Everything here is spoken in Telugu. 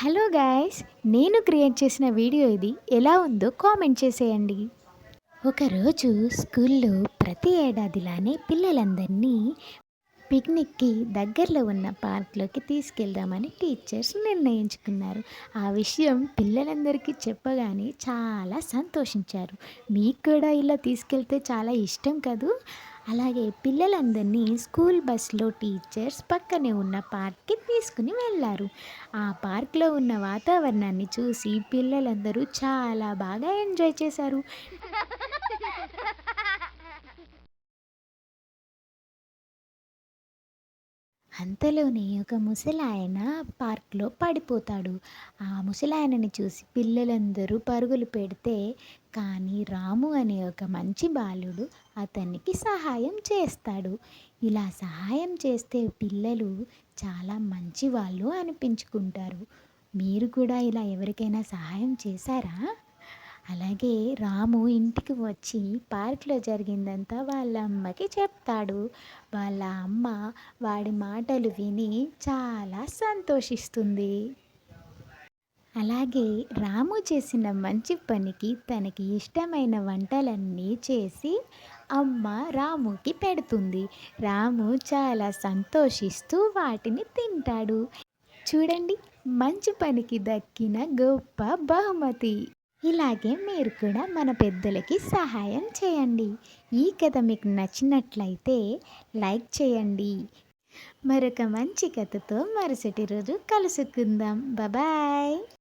హలో గాయ్స్, నేను క్రియేట్ చేసిన వీడియో ఇది. ఎలా ఉందో కామెంట్ చేసేయండి. ఒకరోజు స్కూల్లో ప్రతి ఏడాదిలానే పిల్లలందరినీ పిక్నిక్కి దగ్గరలో ఉన్న పార్క్లోకి తీసుకెళ్దామని టీచర్స్ నిర్ణయించుకున్నారు. ఆ విషయం పిల్లలందరికీ చెప్పగానే చాలా సంతోషించారు. మీకు కూడా ఇలా తీసుకెళ్తే చాలా ఇష్టం కదూ. అలాగే పిల్లలందరినీ స్కూల్ బస్లో టీచర్స్ పక్కనే ఉన్న పార్క్కి తీసుకుని వెళ్ళారు. ఆ పార్క్లో ఉన్న వాతావరణాన్ని చూసి పిల్లలందరూ చాలా బాగా ఎంజాయ్ చేశారు. అంతలోనే ఒక ముసలాయన పార్క్లో పడిపోతాడు. ఆ ముసలాయనని చూసి పిల్లలందరూ పరుగులు పెడితే, కానీ రాము అనే ఒక మంచి బాలుడు అతనికి సహాయం చేస్తాడు. ఇలా సహాయం చేస్తే పిల్లలు చాలా మంచివాళ్ళు అనిపించుకుంటారు. మీరు కూడా ఇలా ఎవరికైనా సహాయం చేశారా? అలాగే రాము ఇంటికి వచ్చి పార్క్లో జరిగిందంతా వాళ్ళ అమ్మకి చెప్తాడు. వాళ్ళ అమ్మ వాడి మాటలు విని చాలా సంతోషిస్తుంది. అలాగే రాము చేసిన మంచి పనికి తనకి ఇష్టమైన వంటలన్నీ చేసి అమ్మ రాముకి పెడుతుంది. రాము చాలా సంతోషిస్తూ వాటిని తింటాడు. చూడండి, మంచి పనికి దక్కిన గొప్ప బహుమతి. ఇలాగే మీరు కూడా మన పెద్దలకి సహాయం చేయండి. ఈ కథ మీకు నచ్చినట్లయితే లైక్ చేయండి. మరొక మంచి కథతో మరుసటి రోజు కలుసుకుందాం. బాయ్.